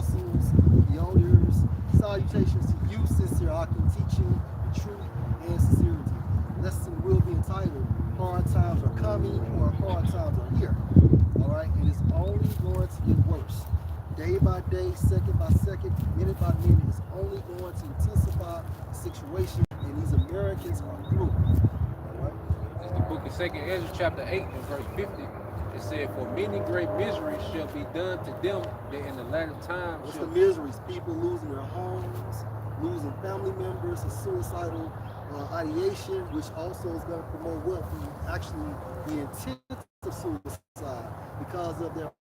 apostles, the elders. Salutations to you, sincere Akim, teaching the truth and sincerity. Lesson will be entitled, Hard Times Are Coming or Hard Times Are Here. All right, and it's only going to get worse. Day by day, second by second, minute by minute, it's only going to intensify the situation, and these Americans are through. All right? It's the book of Second Ezra, chapter 8, and verse 50. It said, "For many great miseries shall be done to them that in the latter times What's shall the miseries? People losing their homes, losing family members, and suicidal ideation, which also is going to promote what? Actually, the intent of suicide because of their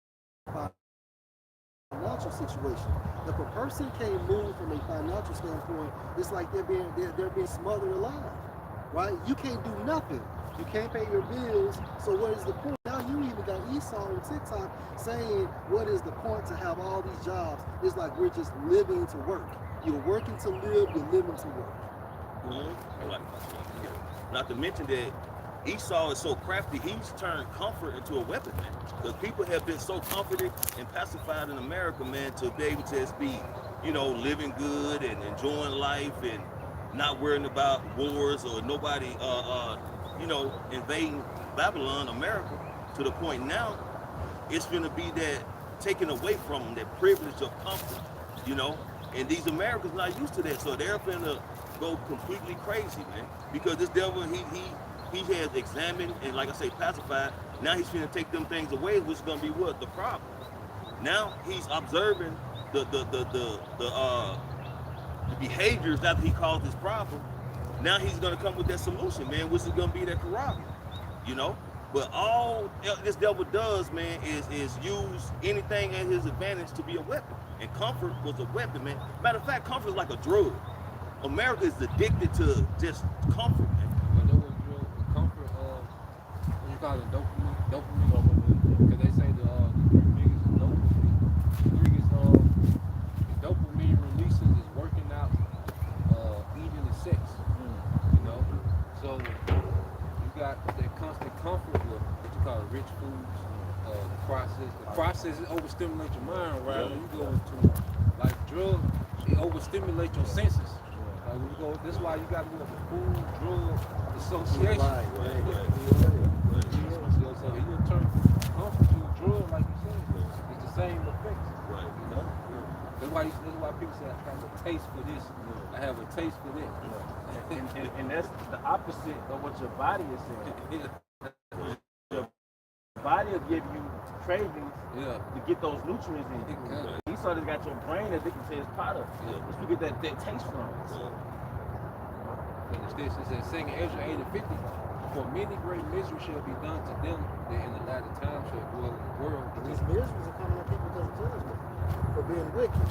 financial situation. If a person can't move from a financial standpoint, it's like they're being smothered alive, right? You can't do nothing. You can't pay your bills. So what is the point? Now you even got Esau on TikTok saying, what is the point to have all these jobs? It's like we're just living to work. You're working to live, you're living to work. Not to mention that Esau is so crafty, he's turned comfort into a weapon, man. Because people have been so comforted and pacified in America, man, to be able to just be, living good and enjoying life and not worrying about wars or nobody, invading Babylon, America, to the point now, it's going to be that taken away from them, that privilege of comfort, and these Americans not used to that, so they're going to go completely crazy, man, because this devil, he has examined and, like I say, pacified. Now he's going to take them things away, which is going to be what? The problem. Now he's observing the behaviors that he calls his problem. Now he's going to come with that solution, man, which is going to be that Quran, But all this devil does, man, is use anything at his advantage to be a weapon. And comfort was a weapon, man. Matter of fact, comfort is like a drug. America is addicted to just comfort, man. But there was the comfort of, what you call it, dopamine, because they say the dopamine releases is working out, eating and sex, So you got that constant comfort with what you call rich foods, the process. The process is overstimulate your mind, right? When you go into like drugs, it overstimulates your senses. Like when you go, this is why you got to go to food, drug association. Right. So you turn comfort to a drug, like you said. It's the same effects. Right. That's why people say I have a taste for this. I have a taste for that. And that's the opposite of what your body is saying. Your body will give you cravings to get those nutrients in you. He sort of got your brain addicted to his product. Which you get that taste from. It says, Second Ezra 8 and 50, "For many great miseries shall be done to them that in the latter time shall dwell in the world." These miseries are coming on people because of judgment, for being wicked.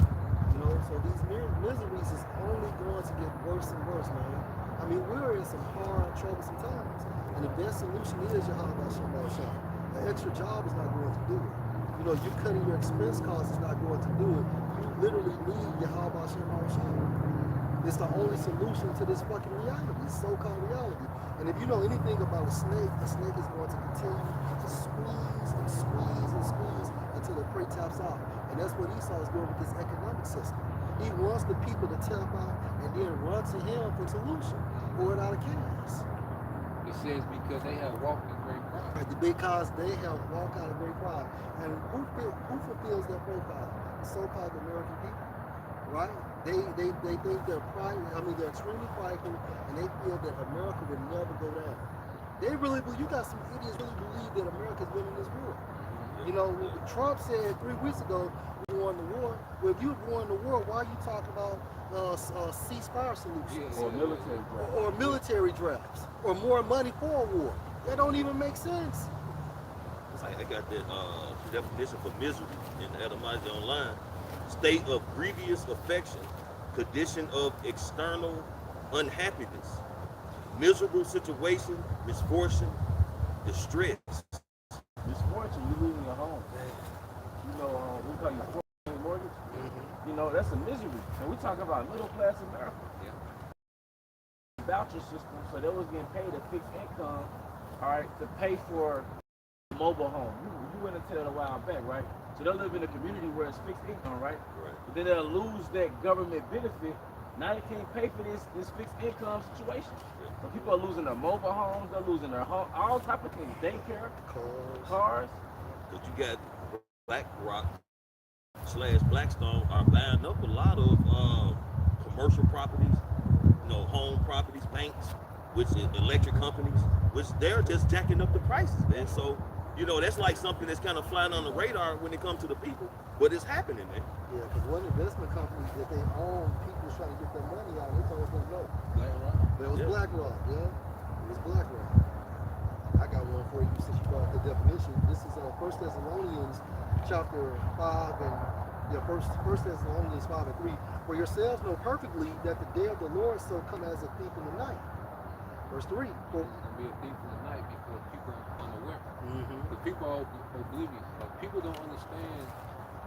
So these miseries is only going to get worse and worse, man. I mean, we're in some hard, troublesome times. And the best solution is Yahweh Shem. An extra job is not going to do it. You cutting your expense costs is not going to do it. You literally need Yahweh Shem. It's the only solution to this fucking reality, so-called reality. And if you know anything about a snake is going to continue to squeeze and squeeze and squeeze until the prey taps out. And that's what Esau is doing with this economic system. He wants the people to tap out and then run to him for solution, pour it out of chaos. It says, because they have walked in great pride. Because they have walked out of great pride. And who fulfills that profile? The so-called American people, right? They think they're they're extremely prideful, and they feel that America will never go down. They really believe, you got some idiots really believe that America's winning this war. Trump said 3 weeks ago, we won the war. Well, if you won the war, why are you talking about ceasefire solutions? Or military drafts? Or more money for a war? That don't even make sense. It's like they got that definition for misery in the etymology online. State of grievous affection, condition of external unhappiness, miserable situation, misfortune, distress. Misfortune, you losing your home. We call you foreign mortgage. That's a misery. And we talk about middle class America. Voucher system, so they was getting paid a fixed income, all right, to pay for a mobile home. You went into that a while back, right? So they'll live in a community where it's fixed income, right? Right. But then they'll lose that government benefit. Now they can't pay for this fixed income situation. So people are losing their mobile homes, they're losing their home, all type of things, daycare, cars. But you got BlackRock/Blackstone are buying up a lot of commercial properties, home properties, banks, which is electric companies, which they're just jacking up the prices, man. So, that's like something that's kind of flying on the radar when it comes to the people, but it's happening, man. Yeah, because one investment company that they own, people trying to get their money out, they told us don't know. BlackRock. But it was BlackRock, yeah. It was BlackRock. I got one for you since you brought up the definition. This is 1 Thessalonians chapter 5 and 1 Thessalonians 5 and 3. For yourselves know perfectly that the day of the Lord so come as a thief in the night. Verse 3. It's going to be a thief in the night because people are unaware. The people are oblivious. Like, people don't understand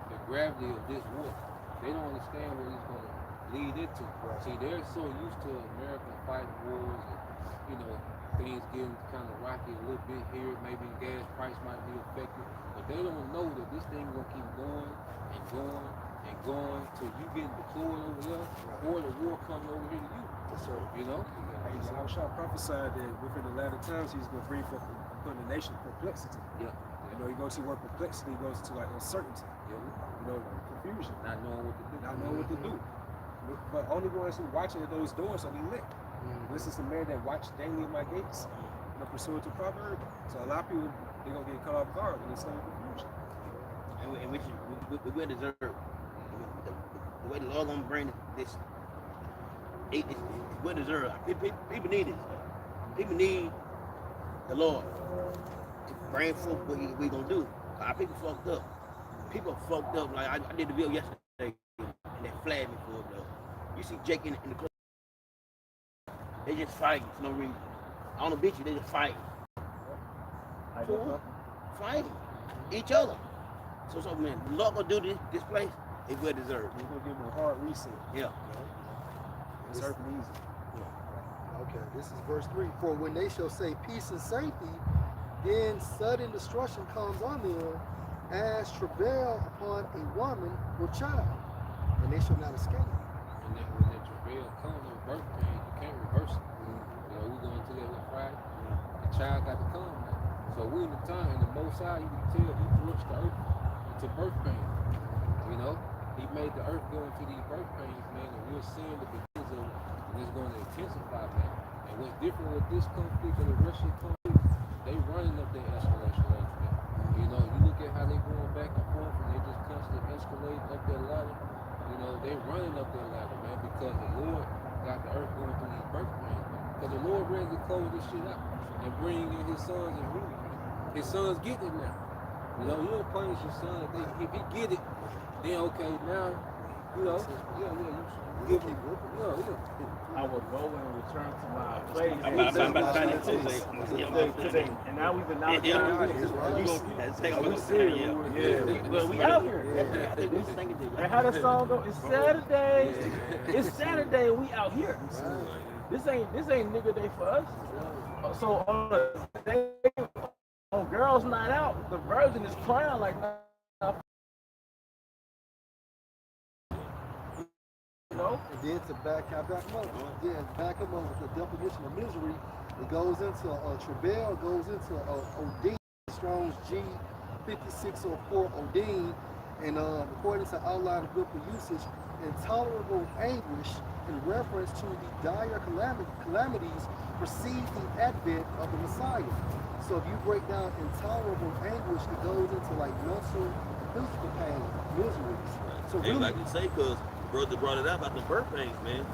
the gravity of this war. They don't understand what it's going to lead into. Right. See, they're so used to America fighting wars and, things getting kind of rocky a little bit here. Maybe gas price might be affected. But they don't know that this thing going to keep going and going and going till you get deployed over there or the war coming over here to you. Yes, sir. Hey, so Al-Shah prophesied that within the latter times he's going to bring forth upon the nation perplexity. Yeah. You go to the word perplexity, goes to like uncertainty. Confusion. Not knowing what to do. Not knowing what to do. But only ones who watching at those doors are elect. This is the man that watched daily at my gates, pursuant to proverb. So a lot of people, they're going to get caught off guard in this same confusion. And which we deserve. The way the Lord gonna bring this, we deserve. People need it. People need the Lord to bring forth what we gonna do. Our people fucked up. People fucked up. Like I did the video yesterday, and they flagged me for it though. You see Jake in the club. They just fighting for no reason. On the beach, they just fighting. Fighting each other. So man, the Lord gonna do this place is well deserved. He's going to give them a hard reset. Yeah. It's surfing easy. Okay, this is verse 3. For when they shall say peace and safety, then sudden destruction comes on them as travail upon a woman with child, and they shall not escape. And then when that travail comes, that birth pain, you can't reverse it. We going into that with Friday. The child got to come now. So we in the time, and the Most High, you can tell he flips the earth into birth pain. He made the earth go into these birth pains, man, and we're seeing the beginnings of it, and it's going to intensify, man. And what's different with this conflict and the Russian conflict, they running up their escalation rates, man. You look at how they going back and forth, and they just constantly escalate up their ladder. They running up their ladder, man, because the Lord got the earth going through these birth pains, man. Because the Lord ready to close this shit out and bring in his sons and rule, man. His sons get it now. You don't punish your son. If he get it, then okay, now, you give him, I will go and return to my place. And now we've been out here. We serious. Well, we out here. And how the song go? It's Saturday. It's Saturday and we out here. This ain't nigga day for us. So on a day, on girls' night out, the virgin is crying like. And then to back him up with the definition of misery, it goes into travail, goes into Odin, Strong's G5604 Odin, and according to outline of biblical usage, intolerable anguish in reference to the dire calamities preceding the advent of the Messiah. So if you break down intolerable anguish, it goes into like mental and physical pain, miseries. So really, like you say, because brother brought it up about the birth pains, man.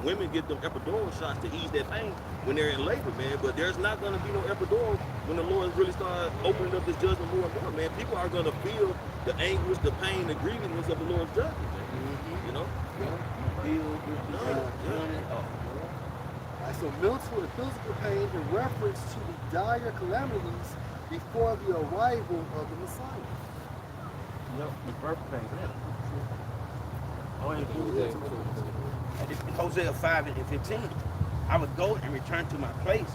Women get them epidural shots to ease their pain when they're in labor, man. But there's not going to be no epidural when the Lord really starts opening up His judgment more and more, man. People are going to feel the anguish, the pain, the grievousness of the Lord's judgment, man. So mental and physical pain in reference to the dire calamities before the arrival of the Messiah. The birth pain. Hosea 5 and 15. I would go and return to my place,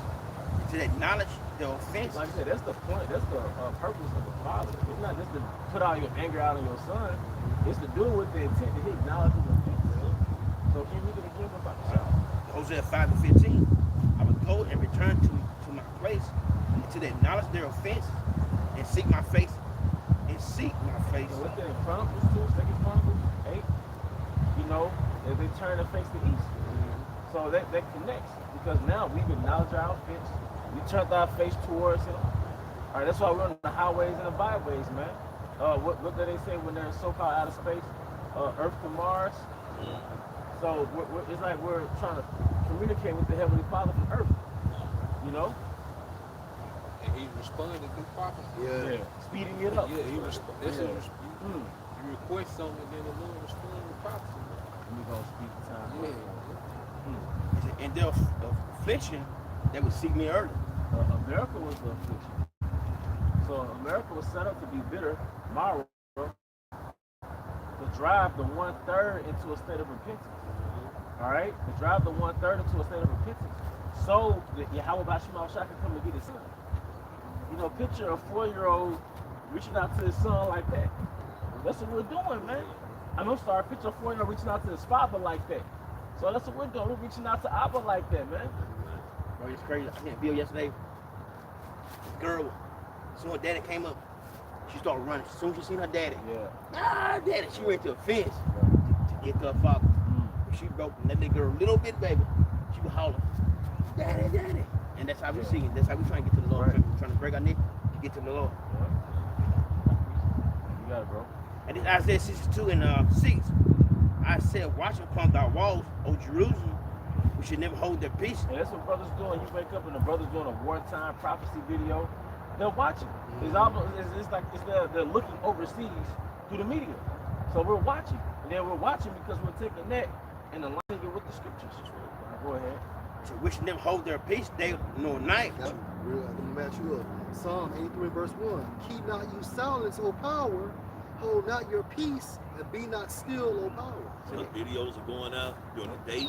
to that knowledge the offense. Like I said, that's the point. That's the purpose of the father. It's not just to put all your anger out on your son. It's to do it with the intent that he acknowledges offense. So if you read it again about the child. Hosea 5:15. I will go and return to my place until they acknowledge their offense and seek my face. And seek my face. So what's that in Chronicles 2, 2 Chronicles 8? You know, they turn their face to east. So that connects. Because now we've acknowledged our offense. We turned our face towards him. All right, that's why we're on the highways and the byways, man. What do they say when they're so-called out of space? Earth to Mars. So it's like we're trying to communicate with the Heavenly Father from Earth. You know? And he responded through prophecy. Yeah. Speeding it up. Yeah, you request something and then the Lord responds with prophecy. We're going to speak the time. Yeah. And their affliction that would seek me early. America was the affliction. So America was set up to be bitter, Mara, to drive the 1/3 into a state of repentance. All right? To drive the 1/3 into a state of repentance. So that Yahweh Bashima Shah can come and get his son. You know, picture a 4-year-old reaching out to his son like that. That's what we're doing, man. I'm sorry, picture a 4-year-old reaching out to his father like that. So that's what we're doing. We're reaching out to Abba like that, man. Bro, it's crazy. I seen a video yesterday. This girl, so her daddy came up. She started running. As soon as she seen her daddy. Yeah. Ah, daddy. She ran to a fence to get to her father. She broke and that little girl, little bit baby, she was hollering, daddy, daddy. And that's how we see it. That's how we trying to get to the Lord. Right. We're trying to break our neck to get to the Lord. You got it, bro. And this Isaiah 62 and 6. I said, watch upon thy walls, O Jerusalem, we should never hold their peace. And that's what brothers doing. You wake up and the brothers doing a wartime prophecy video. They're watching. It's like they're looking overseas through the media. So we're watching. And then we're watching because we're taking that and aligning it with the scriptures. Go ahead. So we should never hold their peace day nor night. That's real. Let me match you up. Psalm 83 verse 1. Keep not you silence, O power. Hold not your peace and be not still, O power. So the videos are going out during the day,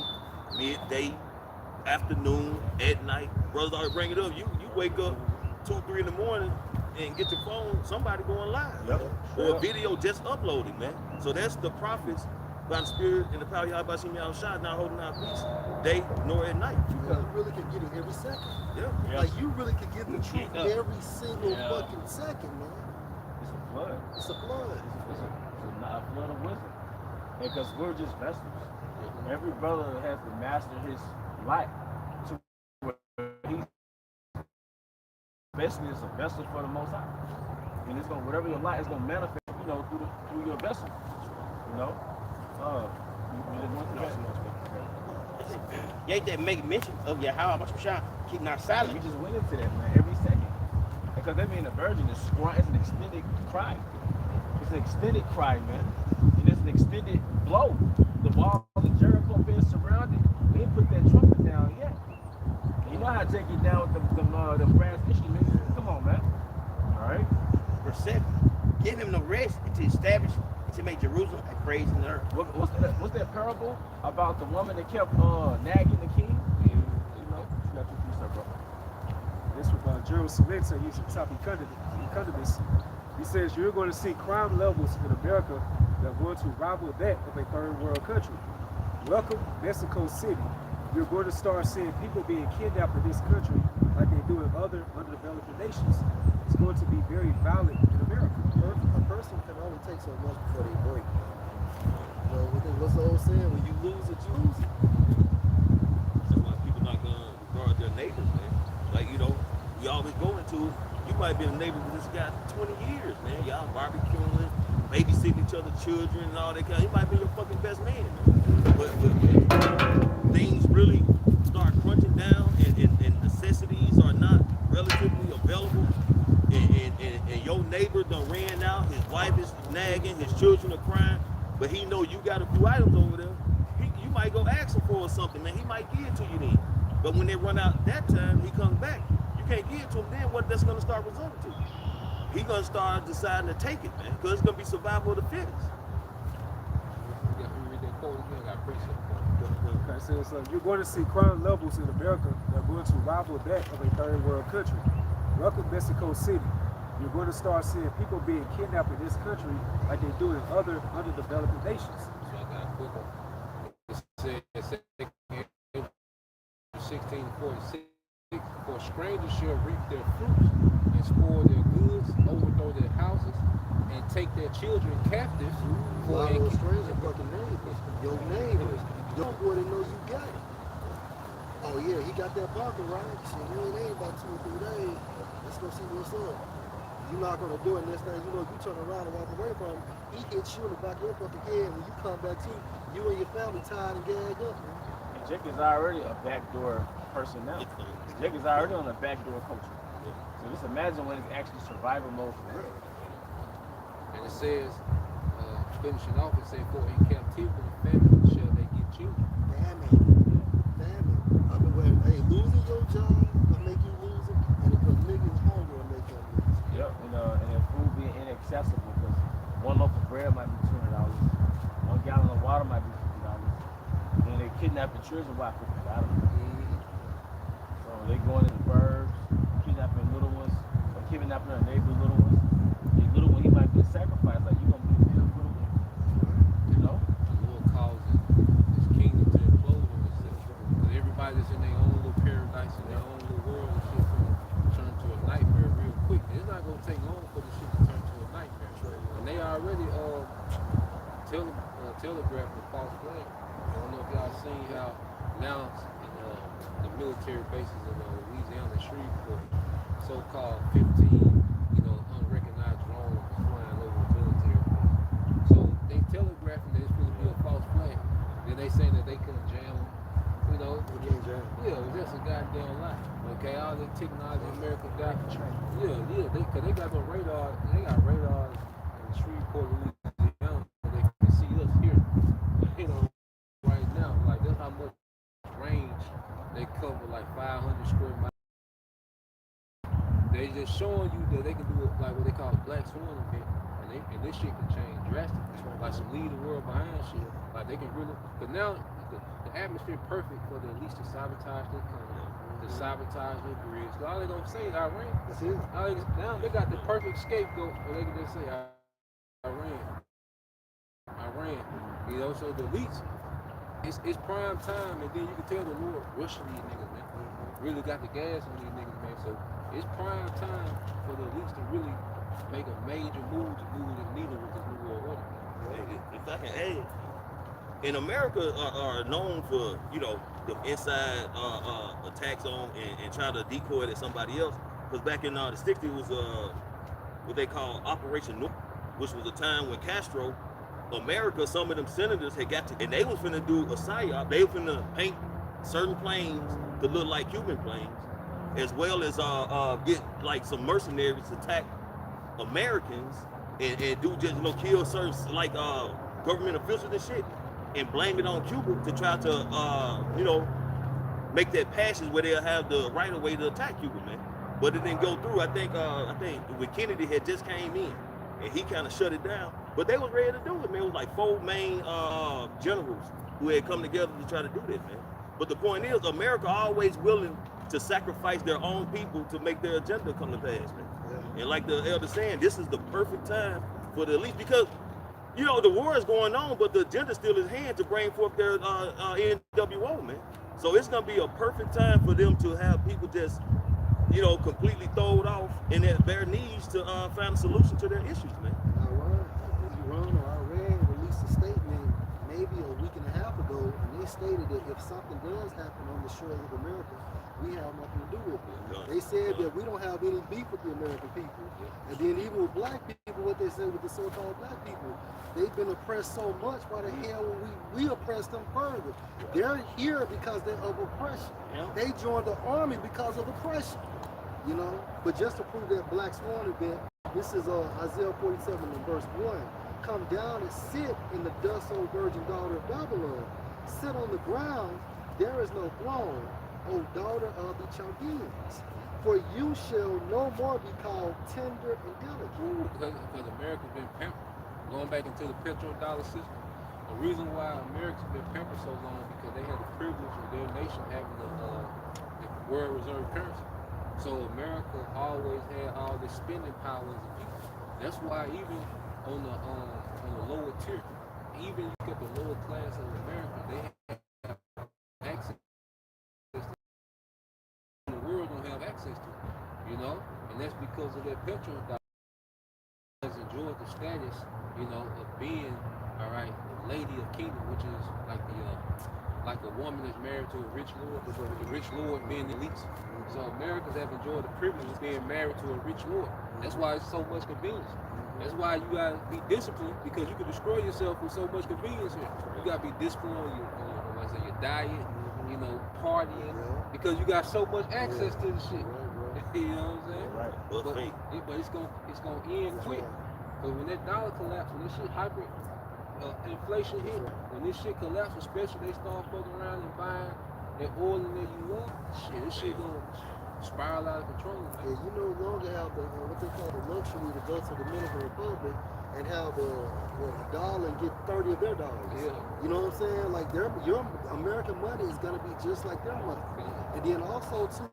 midday, afternoon, at night. Brothers already bring it up. You wake up 2, 3 in the morning and get your phone, somebody going live. Yep. Or a video just uploaded, man. So that's the prophets by the Spirit and the power of Yahweh Bashim Yahushua, not holding our peace day nor at night. You really can get it every second. Yeah. Like you really can get the truth Yeah. every single fucking second, man. It's a flood. It's a flood. It's a flood of wisdom. Because we're just vessels. Every brother has to master his life. To where he basically is a vessel for the Most High. And it's gonna, whatever your light is gonna manifest, you know, through your vessel. You know? You just went through that. You ain't that make mention of Yahweh Bashim, keep not silent. We just went into that, man, every second. Because that means the virgin is it's an extended cry. It's an extended cry, man. And it's an extended blow. The wall of Jericho being surrounded, they didn't put that trumpet down yet. And you know how to take it down with the brass instruments. Come on, man. All right? Verse 7. Give him no rest until establish, to make Jerusalem a praise in the earth. What's that parable about the woman that kept nagging the king? You know, you got your piece up, bro. This was Jerusalem, so he's the top. He cut this. He says you're going to see crime levels in America that are going to rival that of a third world country. Welcome, Mexico City. You're going to start seeing people being kidnapped in this country like they do in other underdeveloped nations. It's going to be very violent in America. A person can only take so much before they break. You know, what's the old saying? When you lose it, you lose it. That's why people not gonna regard their neighbors, man. Like, you know, we always go into, you might be a neighbor with this guy 20 years, man. Y'all barbecuing, babysitting each other's children and all that kind of, he might be your fucking best man, man. But when things really start crunching down and necessities are not relatively available, and your neighbor done ran out, his wife is nagging, his children are crying, but he know you got a few items over there, you might go ask him for something, man. He might give it to you then. But when they run out that time, he comes back. You can't give it to him then. What that's gonna start resulting to? He gonna start deciding to take it, man, because it's gonna be survival of the fittest. You got to read that quote again. I got precept. Okay, so you're going to see crime levels in America that are going to rival that of a third world country. welcome Mexico City. You're going to start seeing people being kidnapped in this country like they do in other underdeveloped nations. So I got a quick one. It said 16 to 46, for strangers shall reap their fruits and spoil their goods, overthrow their houses, and take their children captives. A lot of those strangers are fucking neighbors. Your neighbors. Your boy didn't know you got it. Oh yeah, he got that barker, right? Shit, it ain't about 2 or 3 days. Let's go see what's up. You're not gonna do it next thing you know, you turn around and walk away from him, he hits you in the back of your fucking head. When you come back to you and your family tied and gagged up, man. And Jake is already a backdoor person now. Jake is already on a backdoor culture. So just imagine when it's actually survival mode for real. And it says, finishing off, it says, for in captivity and famine shall they get you. Famine. I mean, when, hey, losing your job will make you lose it, and if a nigga's hungry, will make you lose it. Yep, and if food being inaccessible, because one loaf of bread might be $200, 1 gallon of water might be $50, and they kidnapping children while $50. So they going in the burbs, kidnapping little ones, or kidnapping their neighbor's little ones. The little one, he might be a sacrifice, like you gonna be a little one, you know? The Lord causing this kingdom to implode on itself. Because everybody's in their own little paradise, in their own little world, and shit's gonna turn to a nightmare real quick. And it's not gonna take long for the shit to turn to a nightmare. And they already telegraphed the false flag. I don't know if y'all seen how now in the military bases in Louisiana, Shreveport, so-called 15, unrecognized drones flying over the military base. So they telegraphing that it's going to be a false flag. Then they saying that they couldn't jam them. Yeah, it was just a goddamn lie. Okay, all the technology America got. Because they got the radar. They got radars in Shreveport, Louisiana. They can see us here. Right now, like that's how much range they cover, like 500 square miles. They just showing you that they can do it like what they call black swan event, and this shit can change drastically. Like some lead the world behind shit. Like they can really, but now the atmosphere perfect for the elites to sabotage their country, to sabotage their grids. All they gonna say is Iran. That's it. Now they got the perfect scapegoat where they can just say Iran. So the elites, it's prime time, and then you can tell the Lord rushing these niggas, man. Really got the gas on these niggas, man. So it's prime time for the elites to really make a major move to move the needle with this new world order. If I can add, in America are known for, the inside attacks on and try to decoy it at somebody else. Because back in the 60s it was what they call Operation North, which was a time when Castro, America, some of them senators had got to, and they was finna do a psyop. They was finna paint certain planes to look like Cuban planes, as well as get like some mercenaries to attack Americans and do just kill certain like government officials and shit, and blame it on Cuba to try to make that passage where they'll have the right of way to attack Cuba, man. But it didn't go through. I think when Kennedy had just came in, and he kind of shut it down. But they was ready to do it, man. It was like 4 main generals who had come together to try to do that, man. But the point is, America always willing to sacrifice their own people to make their agenda come to pass, man. Yeah. And like the elder saying, this is the perfect time for the elites, because the war is going on, but the agenda still is hand to bring forth their NWO, man. So it's gonna be a perfect time for them to have people just, completely thrown off in their bare knees to find a solution to their issues, man. Iran or Iran released a statement maybe a week and a half ago, and they stated that if something does happen on the shores of America, we have nothing to do with it. They said that we don't have any beef with the American people. And then even with black people, what they say with the so-called black people, they've been oppressed so much, why the hell would we oppress them further? They're here because they're of oppression. They joined the army because of oppression. But just to prove that black swan event, this is Isaiah 47 and verse 1. Come down and sit in the dust, O virgin daughter of Babylon. Sit on the ground, there is no throne, O daughter of the Chaldeans. For you shall no more be called tender and delicate. Because America's been pampered. Going back into the petrodollar system, the reason why America's been pampered so long because they had the privilege of their nation having the world reserve currency. So America always had all this spending power as a people. That's why even on the lower tier, even you get the lower class of America, they have access to the world don't have access to, you know, and that's because of that petrol dollar has enjoyed the status, you know, of being, all right, the lady of kingdom, which is like the like a woman that's married to a rich lord, the rich lord being the elite. So Americans have enjoyed the privilege of being married to a rich lord. That's why it's so much convenience. That's why you gotta be disciplined, because you can destroy yourself with so much convenience here. You gotta be disciplined on your diet, you know, partying, because you got so much access to the shit. You know what I'm saying? Right. But it's gonna end quick. Because when that dollar collapse, when this shit inflation hit, when this shit collapse, especially they start fucking around and buying that oil and that you want, this shit gonna spiral out of control. And you no longer have the what they call the luxury to go to the Dominican Republic and have a dollar and get 30 of their dollars. Yeah. You know what I'm saying? Like your American money is gonna be just like their money. And then also too,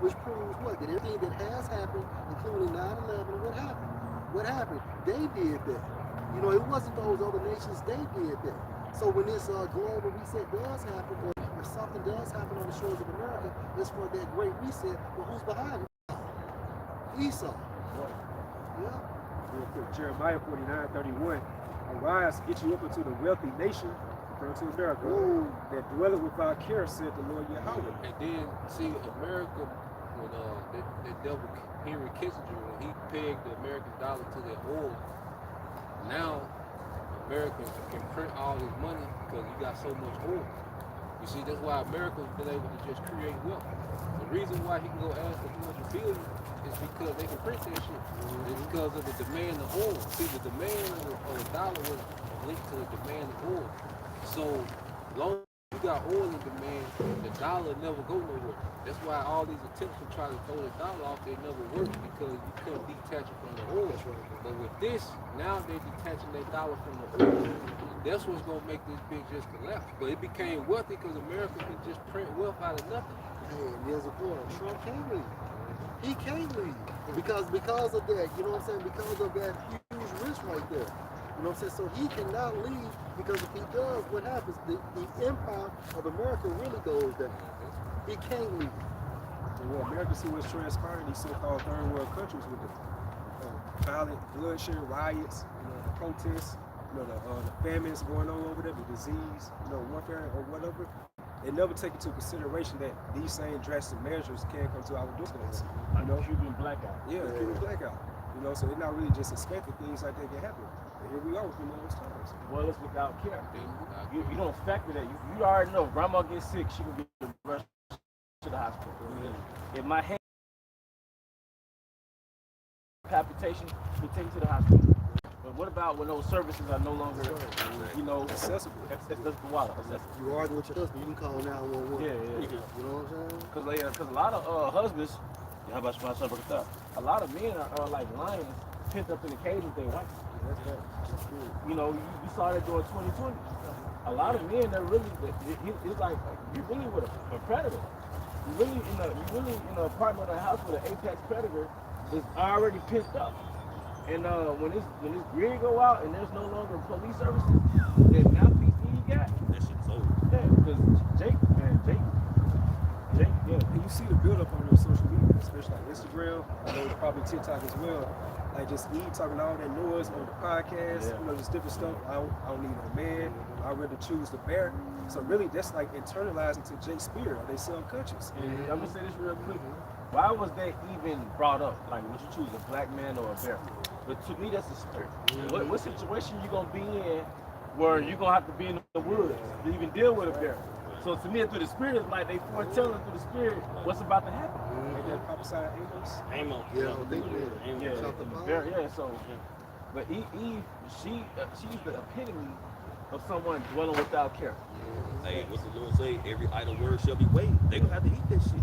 which proves what? That everything that has happened, including 9/11, what happened? What happened? They did that. You know, it wasn't those other nations, they did that. So when this global reset does happen, or if something does happen on the shores of America, it's for that great reset, but who's behind it? Esau. Yeah. Real quick, Jeremiah 49:31. Arise, get you up into the wealthy nation, referring to America, that dwelleth without care, said the Lord Yahweh. And then, see, America, when that devil Henry Kissinger, when he pegged the American dollar to their oil, now America can print all this money because you got so much oil. You see, that's why America's been able to just create wealth. The reason why he can go ask for 200 billion is because they can print that shit. It's because of the demand of oil. See, the demand of the dollar was linked to the demand of oil. So long as you got oil in demand, the dollar never go nowhere. That's why all these attempts to try to throw the dollar off, they never work, because you couldn't detach it from the oil. But with this, now they're detaching their dollar from the oil. That's what's gonna make this bitch just collapse. But it became wealthy because America can just print wealth out of nothing. Hey, and there's a point. Trump can't leave. He can't leave. Because of that, you know what I'm saying? Because of that huge risk right there. You know what I'm saying? So he cannot leave, because if he does, what happens? The empire of America really goes down. He can't leave. And what America see what's transpiring in these so-called third world countries with the violent bloodshed, riots, you know, the protests, you know, the famines going on over there, the disease, you know, warfare or whatever. They never take into consideration that these same drastic measures can come to our doorsteps. You know, Cuban blackout. Yeah, Cuban blackout. You know, so they're not really just expecting things like that can happen. And here we are within those times. Well, it's without care. You don't factor that. You already know. Grandma gets sick, she can get rushed to the hospital. If my hand palpitation, we take it to the hospital. But what about when those services are no longer, you know, accessible? Accessible. You argue with your husband, you can call 911. Yeah. You know what I'm saying? Because a lot of husbands, a lot of men are like lions pent up in the cage with their wife. You know, you saw that during 2020. A lot of men that really, it's like you're really with a predator. You're really in an apartment or a house with an apex predator that's already pissed up. And when this grid go out and there's no longer police services, that mouthpiece he got, That shit's over. yeah, because Jake, yeah. And you see the build up on your social media, especially like Instagram, I know probably TikTok as well. Like just talking all that noise on the podcast, you know, just different stuff. I don't need no man. I'd rather choose the bear. So really, that's like internalizing to Jake Spear. They subconscious. And I'm gonna say this real quick. Why was that even brought up? Like, would you choose a black man or a bear? But to me, that's a spirit. What situation you gonna be in where you gonna have to be in the woods to even deal with a bear? So to me, through the spirit, it's like they foretelling through the spirit what's about to happen. Like that prophesied Amos. Yeah, I think it is. Yeah. So, but Eve, she's the epitome of someone dwelling without care. Hey, what's the Lord say? Every idle word shall be weighed. They gonna have to eat that shit.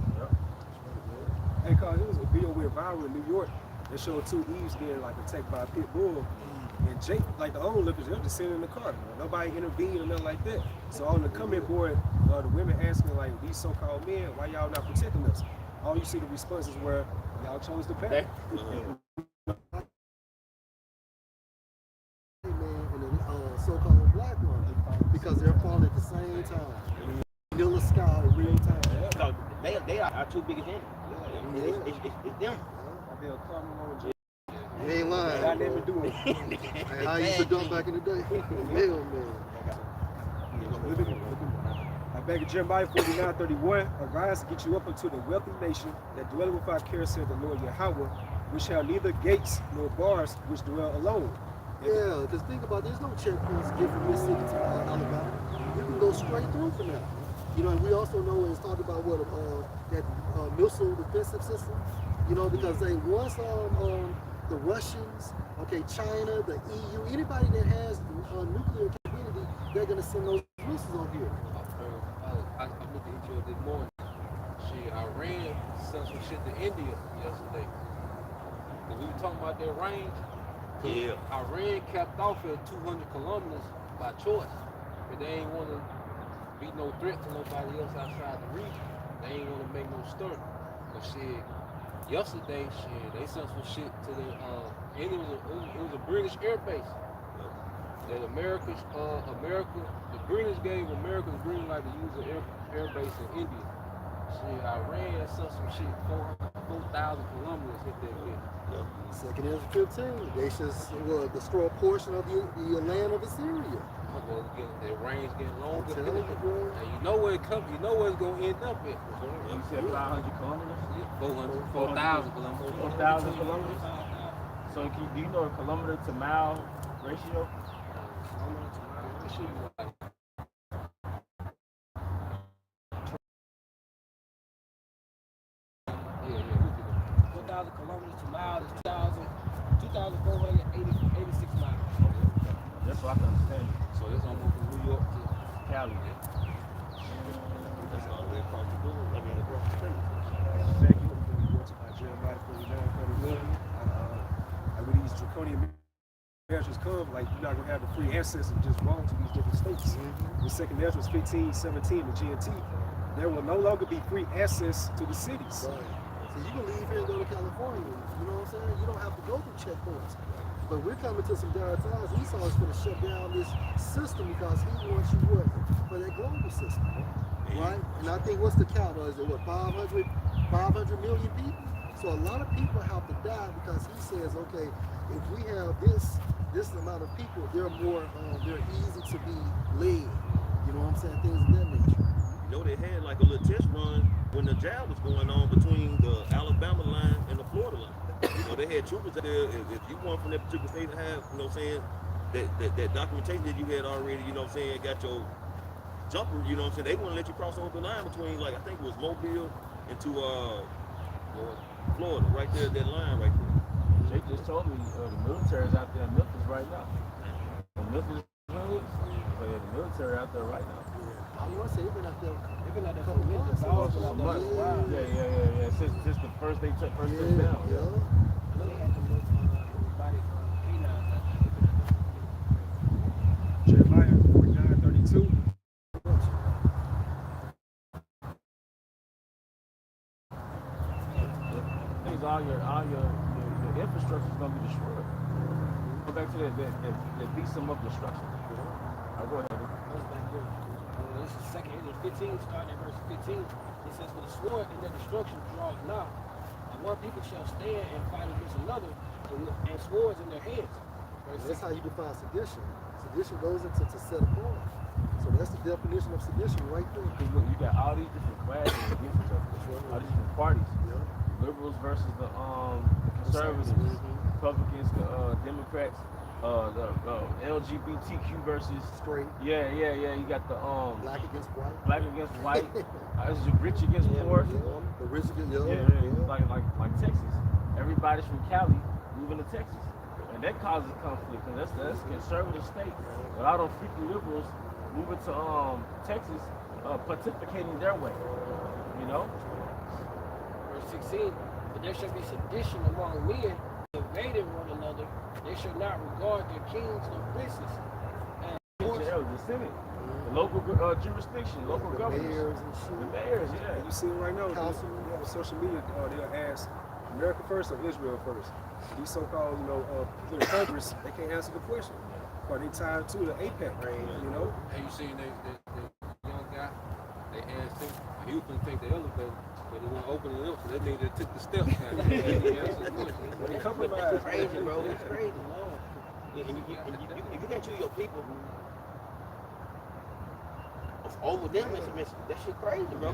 Hey, cause it was a video went viral in New York that showed two Eves getting like attacked by a pit bull, And Jake, like the onlookers, they're just sitting in the car. Nobody intervened or nothing like that. So on the comment board, the women asking like, these so-called men, why y'all not protecting us? All you see the responses were, y'all chose the path. So-called black woman, because they're falling at the same time. Vanilla Sky in real time. So they are our two biggest enemies. It's them. You ain't lying. I never do it. Hey, I used to dump back in the day. Hell, man. I beg of Jeremiah 49:31, arise and get you up unto the wealthy nation that dwelleth without care, said the Lord Yahweh, which have neither gates nor bars, which dwell alone. Yeah, because think about it, there's no checkpoints get from Mississippi to Alabama. You can go straight through from there. You know, and we also know it's talked about what that missile defensive system. You know, because they once the Russians, okay, China, the EU, anybody that has nuclear capability, they're gonna send those missiles on here. I looked into it this morning. Iran sent some shit to India yesterday. We were talking about their range. Yeah. Iran capped off at 200 kilometers by choice. But they ain't want to be no threat to nobody else outside the region. They ain't want to make no start. But shit, yesterday, they sent some shit to the, and it was a British air base. That America, the British gave America the green light to use the air base in India. Shit, Iran sent some shit 4,000 kilometers hit that bitch. Second Ezra 15, they should destroy a portion of the land of Assyria. Their range getting longer. I'm telling you, bro. And you know where it comes. You know where it's gonna end up at. You said 500 kilometers? 4,000 kilometers. 4,000 kilometers? So do you know a kilometer to mile ratio? Yeah. 4,000 kilometers to miles is 2,486 miles. That's what I can understand. So it's almost from New York to Cali. That's all the way across the board. I mean, across the country. Thank you. We're going to go to Jeremiah 49:31. When these draconian measures come, like you're not gonna have the free access and just roam to these different states. The second Ezra 15:17, the GNT, there will no longer be free access to the cities. Right. So you can leave here and go to California. You know what I'm saying? You don't have to go through checkpoints. But we're coming to some dire times. Esau is going to shut down this system because he wants you what? For that global system. Right? And I think what's the count? Is it what, 500 million people? So a lot of people have to die because he says, okay, if we have this amount of people, they're more, they're easy to be led. You know what I'm saying? Things of that nature. You know, they had like a little test run when the jab was going on between the Alabama line and the Florida line. You know, they had troopers there. If you want from that particular state to have, you know what I'm saying, that documentation that you had already, you know what I'm saying, got your jumper, you know what I'm saying, they wouldn't let you cross over the line between, like, I think it was Mobile into Florida, right there, that line right there. Jake just told me the military's out there in Memphis right now. The Memphis hoods, the military out there right now. I want to say they've been out there for a minute. Yeah. Since the first day down. Yeah. They had the most robotic canines out there. Jeremiah 49:32. All your infrastructure is gonna be destroyed. Go back to that besom of destruction. I'll go ahead. This is 2 Ezra 15, starting at verse 15. It says, "For the sword and their destruction draws nigh, and one people shall stand and fight against another, and swords in their hands." That's how you define sedition. Sedition goes into to set apart. So that's the definition of sedition right there. Because look, you got all these different classes against each other. All these different parties. Yeah. Liberals versus the conservatives, Republicans, Democrats, the LGBTQ versus Straight. Yeah. You got the Black against white. black against white, rich against poor. The rich against Like Texas. Everybody's from Cali moving to Texas, and that causes conflict. And that's a conservative state. But all those freaky liberals moving to Texas, pontificating their way. You know. Verse 16, "But there shall be sedition among men, invading one another. they should not regard their kings or princes as The Senate, the local jurisdiction, local The governors, mayors and shit. the mayors, yeah. You see it right now. Councilman. On social media, they'll ask America first or Israel first. These so-called, people in Congress, they can't answer the question. But they tied to the APEC, you know. Have you seen that young guy? They asked him, he was going to take the elevator, but they won't open it up, so that means they took the steps. When they compromise, It's crazy, bro. It's crazy. And if you got two of your people over them, that shit crazy, bro.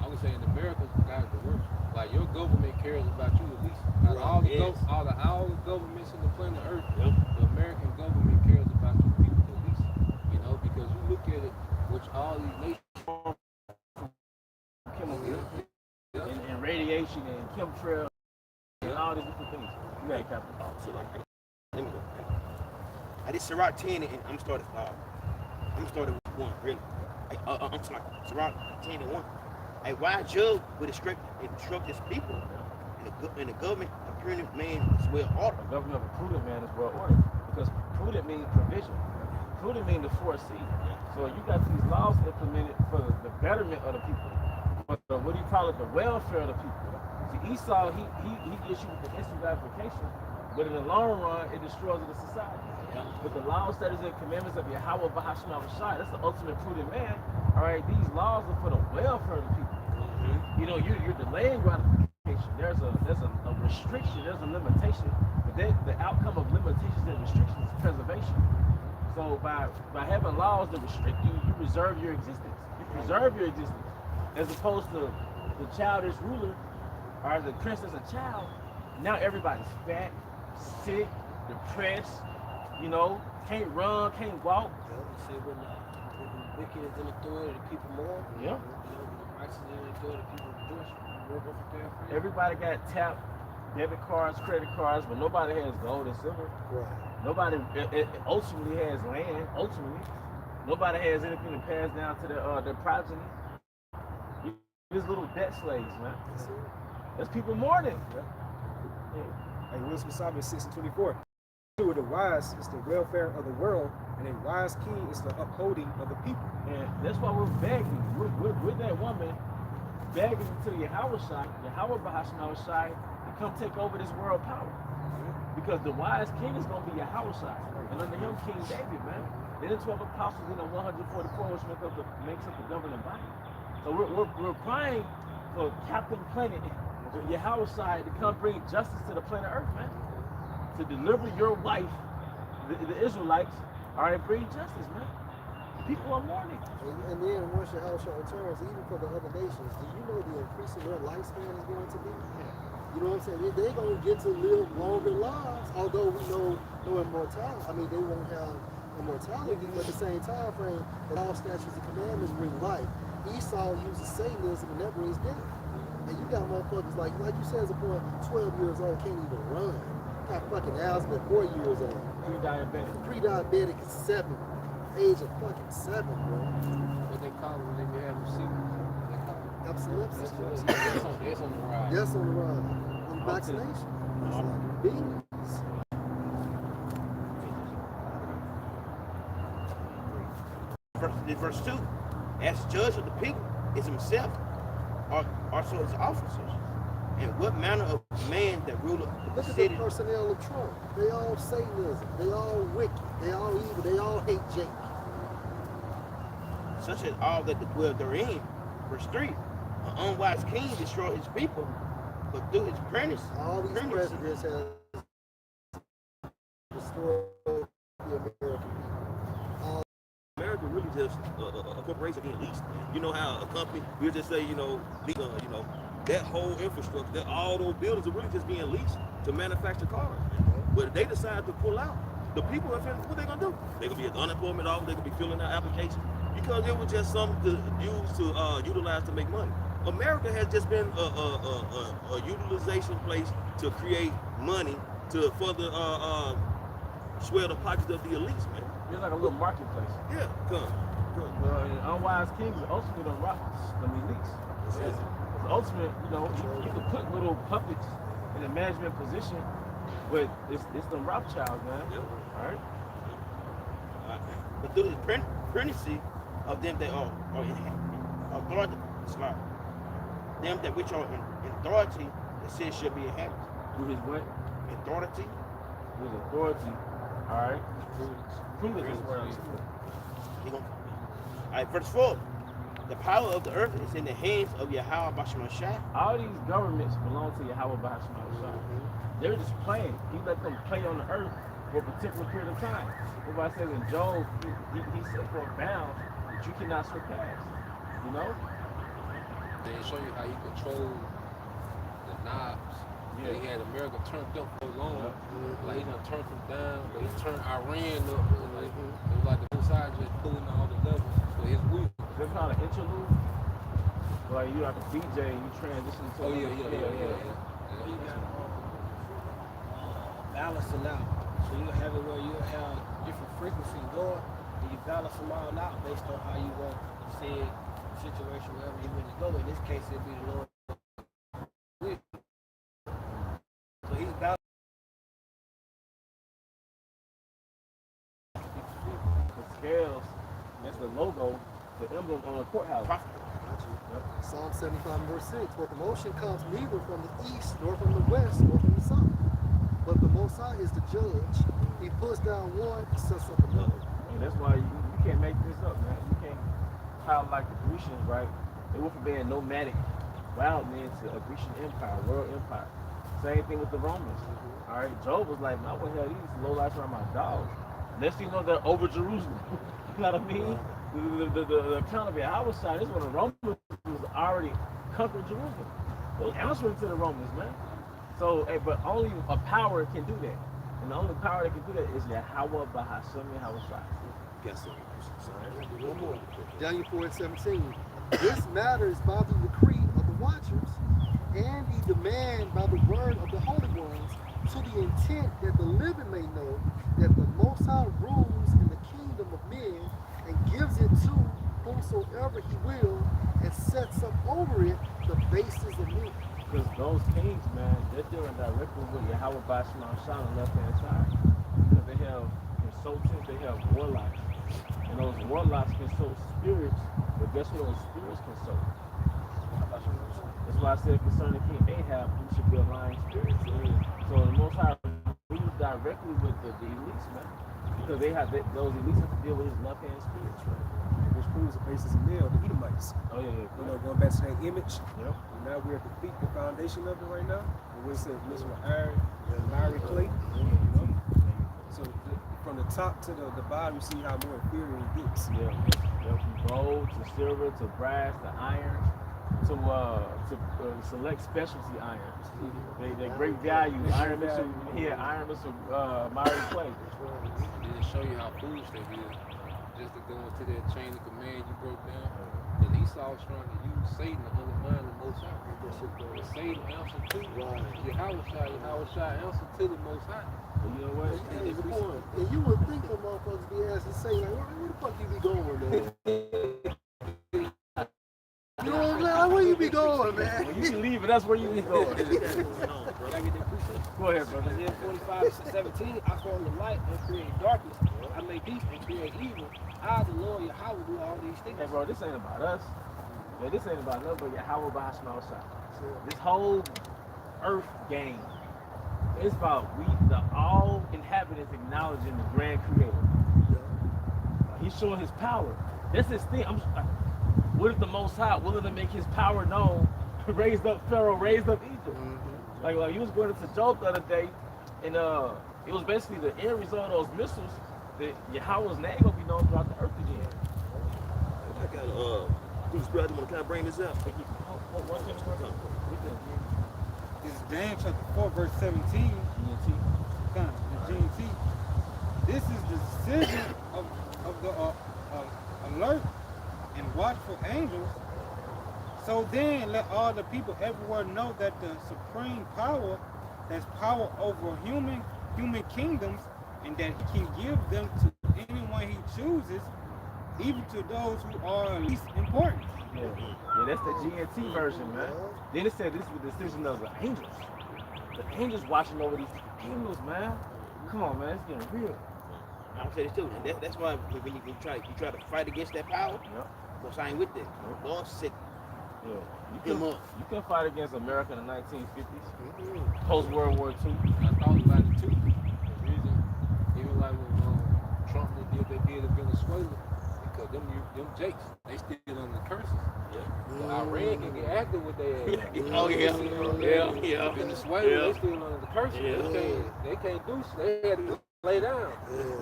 I would say in America, guys, the worst. Like your government cares about you at least. Out of all the governments in the planet Earth, the American government cares about your people at least. You know, because you look at it, which all these nations, chemicals and radiation and chemtrails and all these different things. You got to capitalize. So like, let me go. I did Sirach 10 and I'm started with 1, really. I'm sorry, Sirach 10 and 1. Hey, why judge with instruct his people? And the government, a prudent man is well ordered. The government of a prudent man is well ordered. Because prudent means provision. Prudent means to foresee. So you got these laws implemented for the betterment of the people. But what do you call it? The welfare of the people. See, Esau, he issued with the instant gratification, but in the long run, it destroys the society. But the laws, statutes, and commandments of Yahweh Bahashim Avashai, that's the ultimate prudent man. All right, these laws are for the welfare of the people. You know, you're delaying gratification. There's a restriction, there's a limitation, but then the outcome of limitations and restrictions is preservation. So by having laws that restrict you, you reserve your existence. You preserve your existence. As opposed to the childish ruler or the prince as a child, now everybody's fat, sick, depressed, can't run, can't walk. You say when the wicked is in authority, the people mourn. Yeah. The righteous is in authority, the people rejoice. Everybody got tapped, debit cards, credit cards, but nobody has gold and silver. Right. Nobody ultimately has land. Ultimately, nobody has anything to pass down to their progeny. These little debt slaves, man. That's people mourning. Hey, Wisdom Psalm 6:24. With the wise is the welfare of the world, and a wise king is the upholding of the people. And that's why we're begging. We're that woman begging to Yahweh Bahashim Avashai, to come take over this world power. Because the wise king is going to be Yahweh. And under him, King David, man. Then the 12 apostles in the 144, which makes up the governing body. So we're crying for Captain Planet, Yahweh, to come bring justice to the planet Earth, man. To deliver your wife, the Israelites, bring justice, man. People are mourning. And then once your house returns, even for the other nations, do you know the increase in their lifespan is going to be? You know what I'm saying? They're going to get to live longer lives, although we know no immortality. I mean, they won't have immortality, but at the same time frame, the law, statutes, and commandments bring life. Esau uses Satanism, and that brings death. And you got motherfuckers like you said, as a point, 12 years old, can't even run. Got fucking asthma at 4 years old. Pre-diabetic is 7. Age of fucking 7, bro. What they call it when they be having sequels? Epilepsy. That's on the rise. Yes, on the rise. On vaccination. It's like beans. Verse 2. As judge of the people is himself, or so his officers. And what manner of man that ruleth the Look at city? the personnel of Trump. They all Satanism. They all wicked. They all evil. They all hate Jake. Such as all that dwell therein. Verse 3. An unwise king destroy his people, but through his apprentice. All these presidents have destroyed the American people. America really just a corporation being leased. You know how a company, we'll just say, that whole infrastructure, that all those buildings are really just being leased to manufacture cars. But if they decide to pull out, the people, what they gonna do? They gonna be at the unemployment office, they gonna be filling out applications because it was just something to use to utilize to make money. America has just been a utilization place to create money to further swell the pockets of the elites, man. It's like a little marketplace. Yeah, come. Unwise kings ultimately don't rock the elites. Ultimately, you can put little puppets in a management position, But it's them Rothschilds, man. Yep. All right. But through the primacy of them that are in authority, them that which are in authority, the city shall be inhabited. Through his what? Authority. Through his authority. All right. Prudence is where I'm All right, verse 4. The power of the earth is in the hands of Yahweh Bashmashah. all these governments belong to Yahweh Bahashemah. They're just playing. He let them play on the earth for a particular period of time. Everybody says in Job, he set for a bound that you cannot surpass. You know? They show you how you control the knobs. Yeah. They had America turned up for long. Like he done turned them down, but he turned Iran up. Like, it was like the both sides just pulling all the levels for his will. They're kind of interlude. Like you like a DJ and you transition to Oh yeah. You got balancing out. So you have it where you have different frequencies going, and you balance them all out based on how you want to see it, situation, wherever you want to go. In this case, it'd be the Lord. So he's balancing. the scales. That's the logo, the emblem on the courthouse. Psalm 75 and verse 6. For the motion comes neither from the east, nor from the west, nor from the south. But the Most High is the judge. He puts down one, sets up another. And that's why you can't make this up, man. You can't how like the Grecians, right? They went from being nomadic wild men to a Grecian empire, world empire. Same thing with the Romans. All right, Job was like, man, what the hell, these low lights around my dogs. Next thing you know, they're over Jerusalem. You know what I mean? The account of Yahweh side is when the Romans was already conquered Jerusalem. They was answering to the Romans, man. So, but only a power can do that. And the only power that can do that is Yahweh Bahashem Yahweh Shai. Guess so. One more. Daniel 4:17. This matter is by the decree of the watchers, and the demand by the word of the holy ones, to the intent that the living may know that the Most High rules in the kingdom of men and gives it to whomsoever he will, and sets up over it the bases of men. Because those kings, man, they're dealing directly with Yahweh Bahashem Shai on the left hand side. Because they have consultants, they have warlocks. And those warlocks consult spirits, but guess what those spirits consult? That's why I said concerning King Ahab, who should be a lying spirit. So the Most High deals directly with the elites, man. Because they have those elites have to deal with his left hand spirits, right? Which proves the basis of Neil, the Edomites. Oh yeah. You know, going back to that image. Yep. And now we're at the feet, the foundation of it right now. And we said mixed with iron and miry clay. You know? So from the top to the bottom, you see how more inferior it gets. Yeah. From gold to silver to brass to iron to select specialty irons. They great value. Iron mixed with miry clay. It didn't show you how foolish they did. Just to go into that chain of command you broke down. Because Esau was trying to use Satan to undermine the Most High. But Satan answered to Yahweh Shai answered to the Most High. But you know what? And you would think the motherfuckers be asking, say, like, where the fuck you be going, man? You know what I'm saying? Like, where you be going, man? When you can leave it, that's where you be going. Can I get that precept? Go ahead, brother. Isaiah 45:17, I form the light and create darkness. I make peace and create evil. I, the Lord Yahweh, do all these things. Hey, bro, this ain't about us. Man, this ain't about nothing but Yahweh Bahashem Shai. This whole earth game, it's about all inhabitants acknowledging the grand creator. He's showing his power. That's his thing. What if the Most High willing to make his power known, raised up Pharaoh, raised up Egypt? Like he was going into Job the other day, and it was basically the end result of those missiles that Yahweh's name gonna be known throughout the earth again. I got Bruce Brother, want to kind of bring this up. This is James chapter 4, verse 17. The GNT. This is the decision of the alert and watchful angels. So then let all the people everywhere know that the supreme power has power over human kingdoms, and that he can give them to anyone he chooses, even to those who are least important. Yeah, that's the GNT version, man. Then it said this was the decision of the angels. The angels watching over these kingdoms, man. Come on, man, it's getting real. I'm saying this too. And that's why when you try to fight against that power, Most I ain't with that. Lord sick. Yeah. You can fight against America in the 1950s, post World War II. I thought about it too. The reason, even like when Trump did in Venezuela, because them jakes, they still on the curses. Yeah. So Iran can get active with their Oh yeah. Venezuela, they still under the curses. Yeah. They can't do shit. They had to lay down.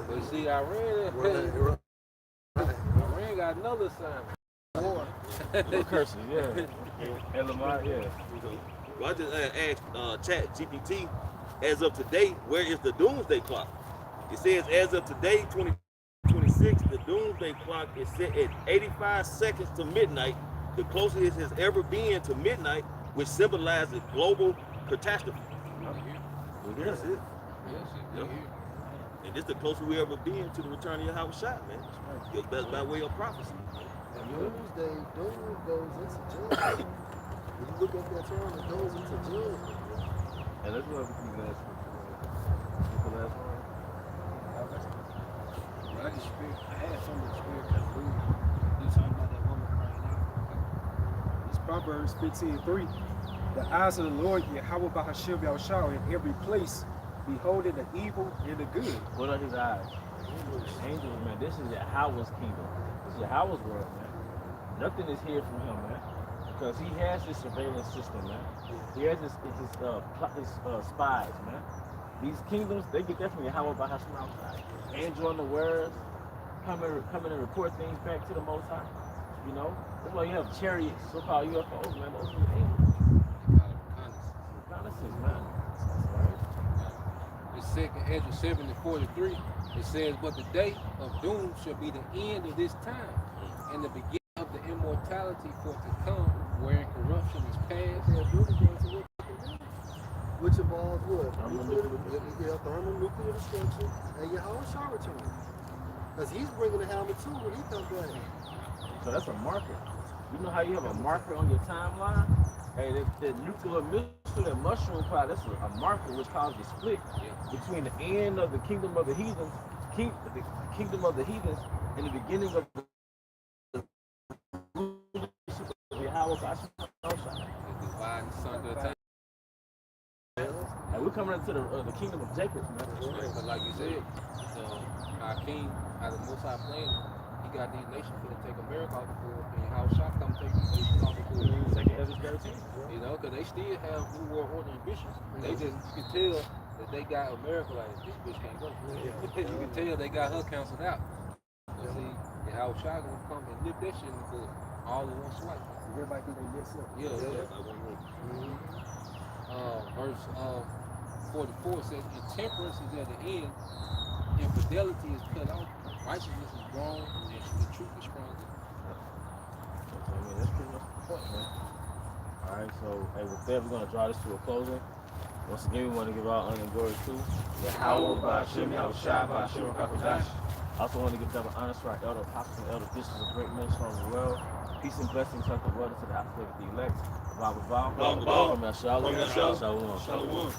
But see, Iran got another sign. War. Curses, yeah. And Lamar, yeah. Well, I just asked Chat GPT, as of today, where is the doomsday clock? It says as of today, 2026, the doomsday clock is set at 85 seconds to midnight, the closest it has ever been to midnight, which symbolizes global catastrophe. That's it. Yep. And this is the closest we ever been to the return of Yahweh Shai, man. That's by way of prophecy. Doomsday, doom goes into judgment. When you look at that term, it goes into judgment. And let's go over to the last one. I had some of the spirit that moved. You talking about that woman crying out? It's Proverbs 15:3. The eyes of the Lord, Yahweh Bahashim Yahushua, in every place, beholding the evil and the good. What are his eyes? Angels, man. This is Yahweh's kingdom. This is Yahweh's world, man. Nothing is hid from him, man. Because he has this surveillance system, man. He has his spies, man. These kingdoms, they get that from Yahweh Bahashim outside. Angel on the words, come and report things back to the Most High. You know? That's why you have chariots, so-called UFOs, man. Those are angels. Reconnaissance, man. It's 2nd Ezra 7:43. It says, but the day of doom shall be the end of this time, and the beginning of the immortality for to come, wherein corruption is past. Which involves what? Thermonuclear destruction and Yahweh Shah return. Because he's bringing the hammer too when he comes back. So that's a marker. You know how you have a marker on your timeline? Hey, the nuclear missile, that mushroom cloud, that's a marker which caused a split between the end of the kingdom of the heathens, and the beginning of the Yahweh Bahashim. Divide and sunder attack. And we're coming into the kingdom of Jacob, man. But like you said, our king, out of the Most High planet, he got these nations for to take America off the board, and how Shah come take these nations off the board. You know, because they still have New World Order ambitions. They just, you can tell that they got America like, this bitch can't go. You can tell they got her canceled out. But see, how Shah gonna come and lift that shit in the book all in one swipe. Everybody think they mess up. Yeah. Verse 44 says, intemperance is at the end, infidelity is cut off, righteousness is grown, and the truth is stronger. I mean, that's pretty much the point, man. Alright, so hey, with that, we're going to draw this to a closing. Once again, we want to give our honor and glory to Yahweh Bahashim Yahushua Bahashim HaKadosh. Also want to give double honor to our elder apostles and elder bishops of great ministry on the world. Peace and blessings to the world and to the apostolic the elect. From El Shalom. Shalom.